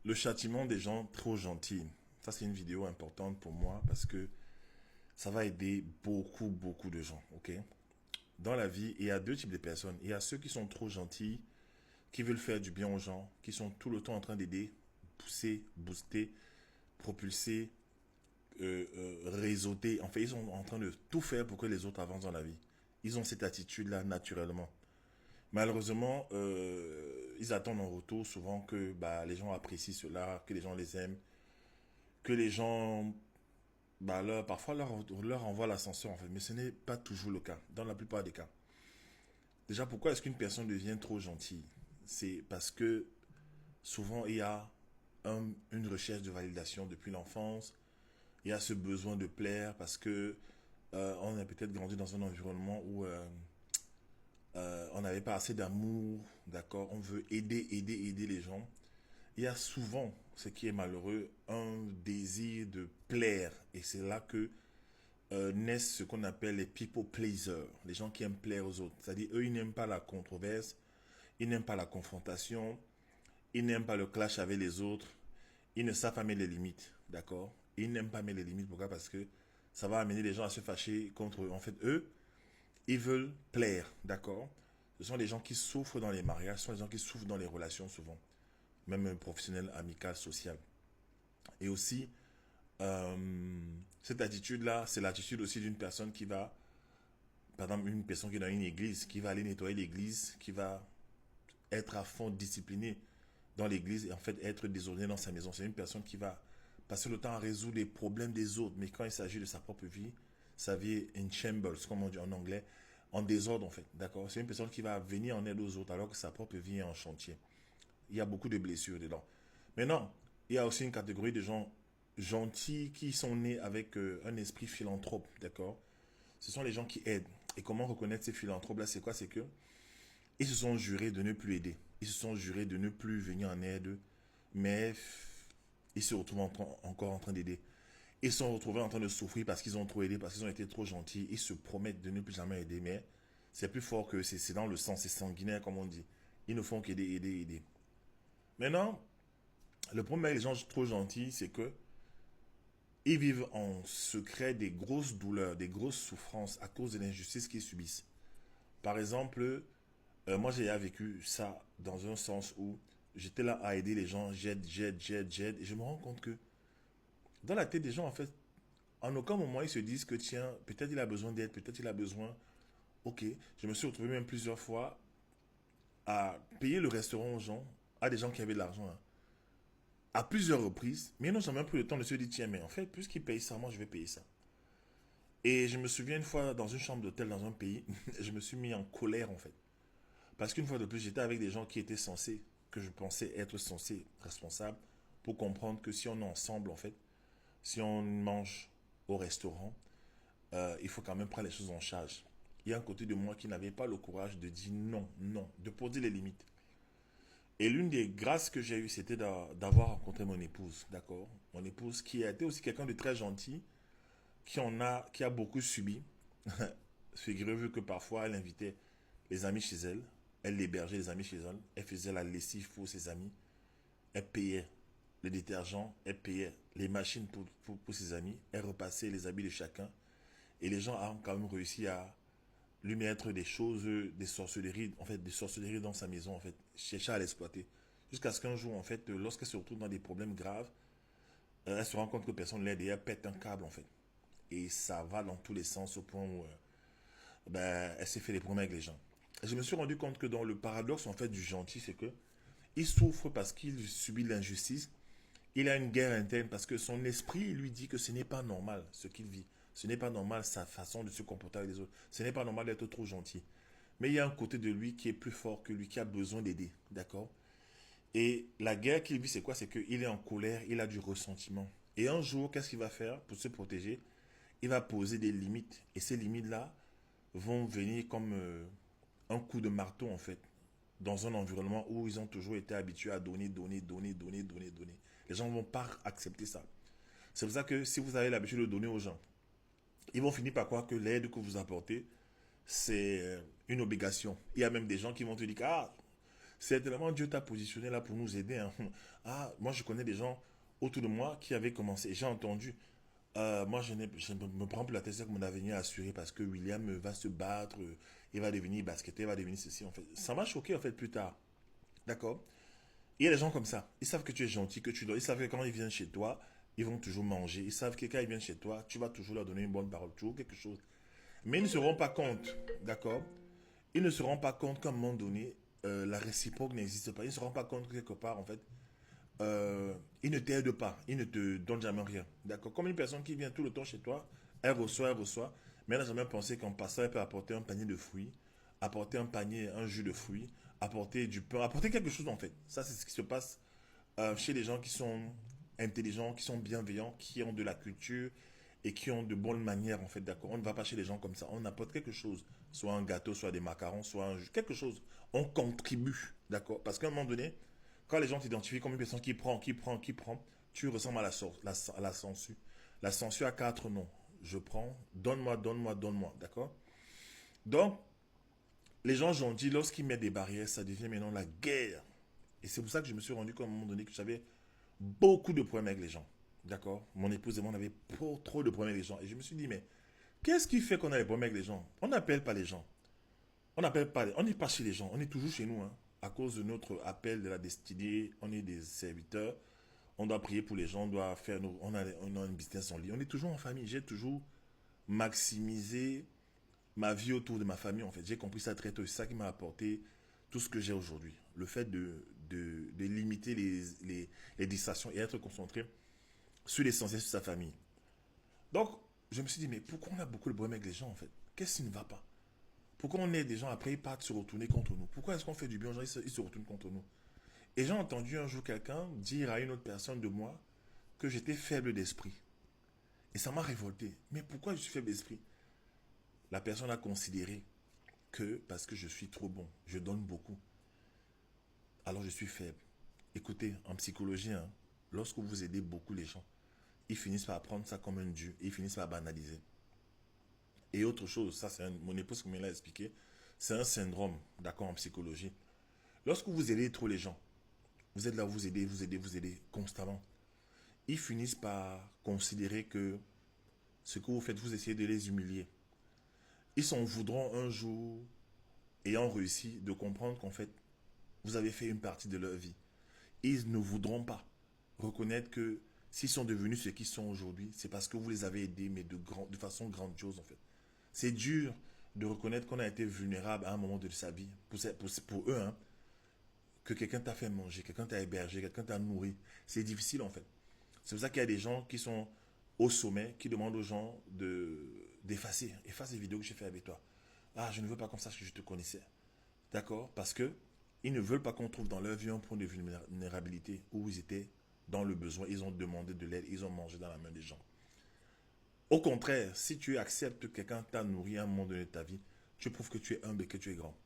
Le châtiment des gens trop gentils. Ça, c'est une vidéo importante pour moi parce que ça va aider beaucoup, beaucoup de gens. Ok? Dans la vie, il y a deux types de personnes. Il y a ceux qui sont trop gentils, qui veulent faire du bien aux gens, qui sont tout le temps en train d'aider, pousser, booster, propulser, réseauter. En fait, ils sont en train de tout faire pour que les autres avancent dans la vie. Ils ont cette attitude-là naturellement. Malheureusement, ils attendent en retour souvent que les gens apprécient cela, que les gens les aiment, que les gens parfois leur envoient l'ascenseur en fait. Mais ce n'est pas toujours le cas, dans la plupart des cas. Déjà, pourquoi est-ce qu'une personne devient trop gentille? C'est parce que souvent il y a une recherche de validation depuis l'enfance. Il y a ce besoin de plaire parce que on a peut-être grandi dans un environnement où on n'avait pas assez d'amour, d'accord? On veut aider les gens. Il y a souvent, ce qui est malheureux, un désir de plaire. Et c'est là que naissent ce qu'on appelle les people pleasers, les gens qui aiment plaire aux autres. C'est-à-dire, eux, ils n'aiment pas la controverse, ils n'aiment pas la confrontation, ils n'aiment pas le clash avec les autres, ils ne savent pas mettre les limites, d'accord? Ils n'aiment pas mettre les limites, pourquoi? Parce que ça va amener les gens à se fâcher contre eux. En fait, eux, ils veulent plaire, d'accord? Ce sont les gens qui souffrent dans les mariages, ce sont les gens qui souffrent dans les relations souvent, même professionnelles, amicales, sociales. Et aussi, cette attitude-là, c'est l'attitude aussi d'une personne qui va, par exemple, une personne qui est dans une église, qui va aller nettoyer l'église, qui va être à fond disciplinée dans l'église et en fait être désordonnée dans sa maison. C'est une personne qui va passer le temps à résoudre les problèmes des autres, mais quand il s'agit de sa propre vie, sa vie est in shambles, comme on dit en anglais, en désordre en fait, d'accord? C'est une personne qui va venir en aide aux autres alors que sa propre vie est en chantier. Il y a beaucoup de blessures dedans. Maintenant, il y a aussi une catégorie de gens gentils qui sont nés avec un esprit philanthrope, d'accord? Ce sont les gens qui aident. Et comment reconnaître ces philanthropes-là? C'est quoi? C'est que ils se sont jurés de ne plus aider. Ils se sont jurés de ne plus venir en aide, mais ils se retrouvent encore en train d'aider. Ils se sont retrouvés en train de souffrir parce qu'ils ont trop aidé, parce qu'ils ont été trop gentils. Ils se promettent de ne plus jamais aider, mais c'est plus fort que c'est dans le sang, c'est sanguinaire comme on dit. Ils ne font qu'aider, aider. Maintenant, le problème avec les gens trop gentils, c'est que ils vivent en secret des grosses douleurs, des grosses souffrances à cause de l'injustice qu'ils subissent. Par exemple, moi j'ai vécu ça dans un sens où j'étais là à aider les gens, j'aide, et je me rends compte que dans la tête des gens, en fait, en aucun moment ils se disent que tiens, peut-être il a besoin d'aide, peut-être il a besoin. Ok, je me suis retrouvé même plusieurs fois à payer le restaurant aux gens, à des gens qui avaient de l'argent, hein, à plusieurs reprises, mais ils n'ont jamais pris le temps de se dire tiens, mais en fait, puisqu'ils payent ça, moi je vais payer ça. Et je me souviens une fois dans une chambre d'hôtel dans un pays, je me suis mis en colère en fait. Parce qu'une fois de plus, j'étais avec des gens qui étaient censés, que je pensais être censés responsables, pour comprendre que si on est ensemble en fait, si on mange au restaurant, il faut quand même prendre les choses en charge. Il y a un côté de moi qui n'avait pas le courage de dire non, non, de poser les limites. Et l'une des grâces que j'ai eues, c'était d'avoir rencontré mon épouse, d'accord? Mon épouse qui a été aussi quelqu'un de très gentil, qui a beaucoup subi. Figurez-vous que parfois elle invitait les amis chez elle, elle hébergeait les amis chez elle, elle faisait la lessive pour ses amis, elle payait le détergent, elle payait les machines pour ses amis, elle repassait les habits de chacun. Et les gens ont quand même réussi à lui mettre des choses, des sorcelleries, en fait, des sorcelleries dans sa maison, en fait, chercher à l'exploiter. Jusqu'à ce qu'un jour, en fait, lorsqu'elle se retrouve dans des problèmes graves, elle se rend compte que personne ne l'aide et elle pète un câble, en fait. Et ça va dans tous les sens au point où elle s'est fait des problèmes avec les gens. Et je me suis rendu compte que dans le paradoxe, en fait, du gentil, c'est que il souffre parce qu'il subit l'injustice. Il a une guerre interne parce que son esprit lui dit que ce n'est pas normal ce qu'il vit. Ce n'est pas normal sa façon de se comporter avec les autres. Ce n'est pas normal d'être trop gentil. Mais il y a un côté de lui qui est plus fort que lui, qui a besoin d'aider. D'accord? Et la guerre qu'il vit, c'est quoi? C'est qu'il est en colère, il a du ressentiment. Et un jour, qu'est-ce qu'il va faire pour se protéger? Il va poser des limites. Et ces limites-là vont venir comme un coup de marteau, en fait, dans un environnement où ils ont toujours été habitués à donner. Les gens ne vont pas accepter ça. C'est pour ça que si vous avez l'habitude de donner aux gens, ils vont finir par croire que l'aide que vous apportez, c'est une obligation. Il y a même des gens qui vont te dire, ah, Certainement, Dieu t'a positionné là pour nous aider, hein. Ah, moi, je connais des gens autour de moi qui avaient commencé. J'ai entendu, moi, je ne me prends plus la tête sur mon avenir assuré parce que William va se battre, il va devenir basketteur, il va devenir ceci, en fait. Ça m'a choqué, en fait, plus tard. D'accord? Il y a des gens comme ça. Ils savent que tu es gentil, que tu dois. Ils savent que quand ils viennent chez toi, ils vont toujours manger. Ils savent que quand ils viennent chez toi, tu vas toujours leur donner une bonne parole, toujours quelque chose. Mais ils ne se rendent pas compte, d'accord? Ils ne se rendent pas compte qu'à un moment donné, la réciproque n'existe pas. Ils ne se rendent pas compte que quelque part, en fait, ils ne t'aident pas. Ils ne te donnent jamais rien, d'accord? Comme une personne qui vient tout le temps chez toi, elle reçoit, mais elle n'a jamais pensé qu'en passant, elle peut apporter un panier de fruits, apporter un panier, un jus de fruits, apporter du pain, apporter quelque chose, en fait. Ça, c'est ce qui se passe chez les gens qui sont intelligents, qui sont bienveillants, qui ont de la culture et qui ont de bonnes manières, en fait, d'accord. On ne va pas chez les gens comme ça. On apporte quelque chose, soit un gâteau, soit des macarons, soit quelque chose. On contribue, d'accord. Parce qu'à un moment donné, quand les gens t'identifient comme une personne qui prend, tu ressembles à à la censure. La censure a quatre noms. Je prends, donne-moi, donne-moi, donne-moi, d'accord. Donc, les gens gentils, lorsqu'ils mettent des barrières, ça devient maintenant la guerre. Et c'est pour ça que je me suis rendu compte à un moment donné que j'avais beaucoup de problèmes avec les gens. D'accord. Mon épouse et moi, on avait trop de problèmes avec les gens. Et je me suis dit, mais qu'est-ce qui fait qu'on a des problèmes avec les gens? On n'appelle pas les gens. On n'appelle pas, on n'est pas chez les gens. On est toujours chez nous, hein. À cause de notre appel de la destinée, on est des serviteurs. On doit prier pour les gens, on doit faire on a une business en ligne. On est toujours en famille. J'ai toujours maximisé ma vie autour de ma famille, en fait. J'ai compris ça très tôt. C'est ça qui m'a apporté tout ce que j'ai aujourd'hui. Le fait de limiter les distractions et être concentré sur l'essentiel, sur sa famille. Donc, je me suis dit, mais pourquoi on a beaucoup de problèmes avec les gens, en fait? Qu'est-ce qui ne va pas? Pourquoi on aide des gens, après ils partent se retourner contre nous? Pourquoi est-ce qu'on fait du bien aux gens, ils se retournent contre nous? Et j'ai entendu un jour quelqu'un dire à une autre personne de moi que j'étais faible d'esprit. Et ça m'a révolté. Mais pourquoi je suis faible d'esprit? La personne a considéré que parce que je suis trop bon, je donne beaucoup, alors je suis faible. Écoutez, en psychologie, hein, lorsque vous aidez beaucoup les gens, ils finissent par prendre ça comme un dû et ils finissent par banaliser. Et autre chose, ça c'est mon épouse qui me l'a expliqué, c'est un syndrome, d'accord, en psychologie. Lorsque vous aidez trop les gens, vous êtes là, vous aidez constamment. Ils finissent par considérer que ce que vous faites, vous essayez de les humilier. Ils s'en voudront un jour, ayant réussi, de comprendre qu'en fait, vous avez fait une partie de leur vie. Ils ne voudront pas reconnaître que s'ils sont devenus ce qu'ils sont aujourd'hui, c'est parce que vous les avez aidés, mais de façon grandiose en fait. C'est dur de reconnaître qu'on a été vulnérable à un moment de sa vie, pour eux, hein, que quelqu'un t'a fait manger, quelqu'un t'a hébergé, quelqu'un t'a nourri. C'est difficile en fait. C'est pour ça qu'il y a des gens qui sont au sommet, qui demandent aux gens d'effacer. Efface les vidéos que j'ai fait avec toi. Ah, je ne veux pas comme ça que je te connaissais. D'accord? Parce que ils ne veulent pas qu'on trouve dans leur vie un point de vulnérabilité où ils étaient dans le besoin, ils ont demandé de l'aide, ils ont mangé dans la main des gens. Au contraire, si tu acceptes que quelqu'un t'a nourri à un moment donné de ta vie, tu prouves que tu es humble et que tu es grand.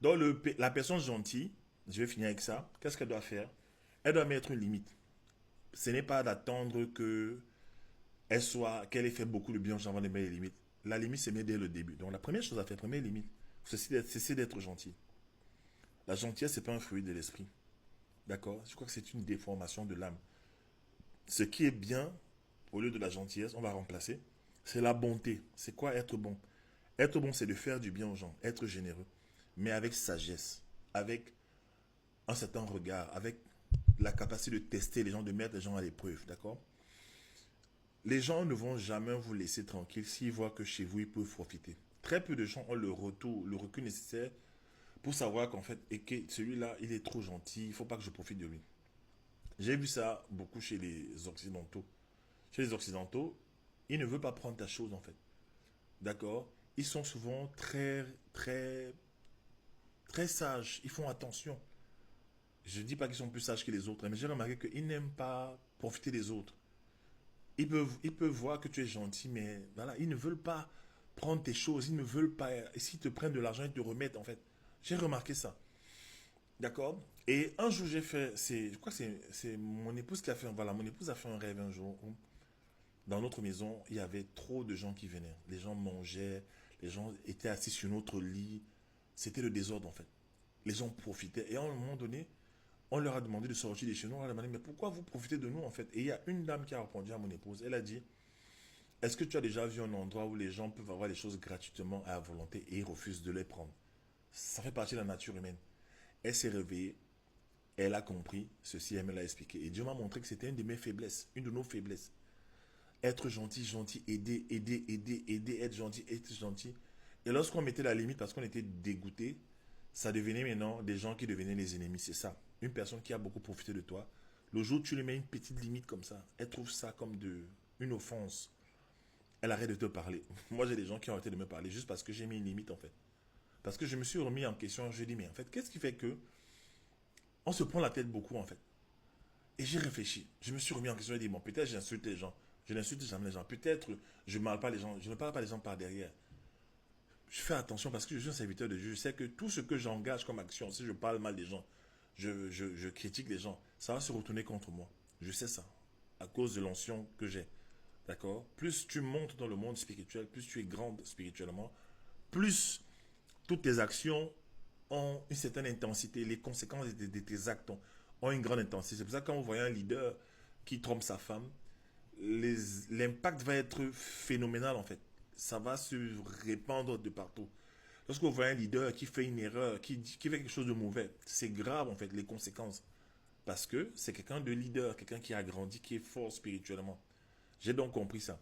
Donc la personne gentille, je vais finir avec ça, qu'est-ce qu'elle doit faire? Elle doit mettre une limite. Ce n'est pas d'attendre que qu'elle ait fait beaucoup de bien avant de mettre les limites. La limite, c'est mettre dès le début. Donc la première chose à faire, première limite, c'est d'être gentil. La gentillesse, ce n'est pas un fruit de l'esprit. D'accord? Je crois que c'est une déformation de l'âme. Ce qui est bien, au lieu de la gentillesse, on va remplacer, c'est la bonté. C'est quoi être bon? Être bon, c'est de faire du bien aux gens, être généreux, mais avec sagesse, avec un certain regard, avec la capacité de tester les gens, de mettre les gens à l'épreuve. D'accord? Les gens ne vont jamais vous laisser tranquille s'ils voient que chez vous, ils peuvent profiter. Très peu de gens ont le recul nécessaire pour savoir qu'en fait, et que celui-là, il est trop gentil, il ne faut pas que je profite de lui. J'ai vu ça beaucoup chez les Occidentaux. Chez les Occidentaux, ils ne veulent pas prendre ta chose en fait. D'accord? Ils sont souvent très sages. Ils font attention. Je ne dis pas qu'ils sont plus sages que les autres, mais j'ai remarqué qu'ils n'aiment pas profiter des autres. Ils peuvent voir que tu es gentil, mais voilà, ils ne veulent pas prendre tes choses. Ils ne veulent pas. Et s'ils te prennent de l'argent, ils te remettent en fait. J'ai remarqué ça. D'accord? Et un jour, je crois que c'est mon épouse qui a fait, voilà, mon épouse a fait un rêve un jour où, dans notre maison, il y avait trop de gens qui venaient. Les gens mangeaient, les gens étaient assis sur notre lit. C'était le désordre, en fait. les gens profitaient. Et à un moment donné, on leur a demandé de sortir de chez nous. On leur a demandé, mais pourquoi vous profitez de nous en fait? Et il y a une dame qui a répondu à mon épouse. Elle a dit, est-ce que tu as déjà vu un endroit où les gens peuvent avoir les choses gratuitement à volonté et ils refusent de les prendre? Ça fait partie de la nature humaine. Elle s'est réveillée, elle a compris ceci, elle me l'a expliqué. Et Dieu m'a montré que c'était une de mes faiblesses, une de nos faiblesses. Être gentil, gentil, aider, aider, aider, aider, être gentil, être gentil. Et lorsqu'on mettait la limite parce qu'on était dégoûté, ça devenait maintenant des gens qui devenaient les ennemis. C'est ça. Une personne qui a beaucoup profité de toi, le jour où tu lui mets une petite limite comme ça, elle trouve ça comme une offense. Elle arrête de te parler. Moi, j'ai des gens qui ont arrêté de me parler juste parce que j'ai mis une limite en fait. Parce que je me suis remis en question, je dis, mais en fait, qu'est-ce qui fait que on se prend la tête beaucoup en fait? Et j'ai réfléchi. Je me suis remis en question et dit, bon, peut-être j'insulte les gens. Je n'insulte jamais les gens. Peut-être je ne parle pas les gens. Je ne parle pas les gens par derrière. Je fais attention parce que je suis un serviteur de Dieu. Je sais que tout ce que j'engage comme action, si je parle mal des gens, je critique les gens, ça va se retourner contre moi. Je sais ça. À cause de l'onction que j'ai. D'accord? Plus tu montes dans le monde spirituel, plus tu es grande spirituellement, plus toutes tes actions ont une certaine intensité. Les conséquences de tes actes ont une grande intensité. C'est pour ça que quand vous voyez un leader qui trompe sa femme, l'impact va être phénoménal en fait. Ça va se répandre de partout. Lorsque vous voyez un leader qui fait une erreur, qui fait quelque chose de mauvais, c'est grave en fait les conséquences. Parce que c'est quelqu'un de leader, quelqu'un qui a grandi, qui est fort spirituellement. J'ai donc compris ça.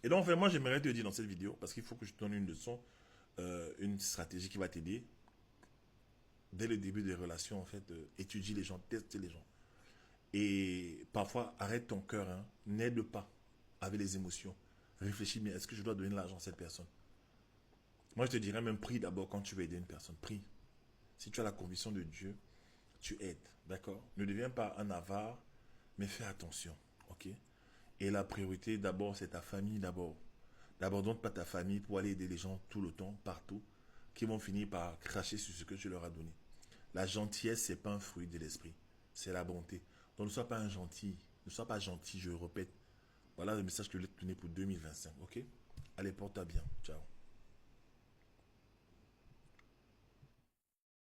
Et donc, en fait, moi, j'aimerais te dire dans cette vidéo, parce qu'il faut que je te donne une leçon, une stratégie qui va t'aider. Dès le début des relations, en fait, étudie les gens, teste les gens. Et parfois, arrête ton cœur, hein, n'aide pas avec les émotions. Réfléchis, mais est-ce que je dois donner l'argent à cette personne? Moi, je te dirais même prie d'abord quand tu veux aider une personne. Prie. Si tu as la conviction de Dieu, tu aides. D'accord? Ne deviens pas un avare, mais fais attention. Ok? Et la priorité, d'abord, c'est ta famille d'abord. N'abandonne pas ta famille pour aller aider les gens tout le temps, partout, qui vont finir par cracher sur ce que tu leur as donné. La gentillesse, c'est pas un fruit de l'esprit. C'est la bonté. Donc ne sois pas un gentil. Ne sois pas gentil, je répète. Voilà le message que je voulais te donner pour 2025. Ok? Allez, porte-toi bien. Ciao.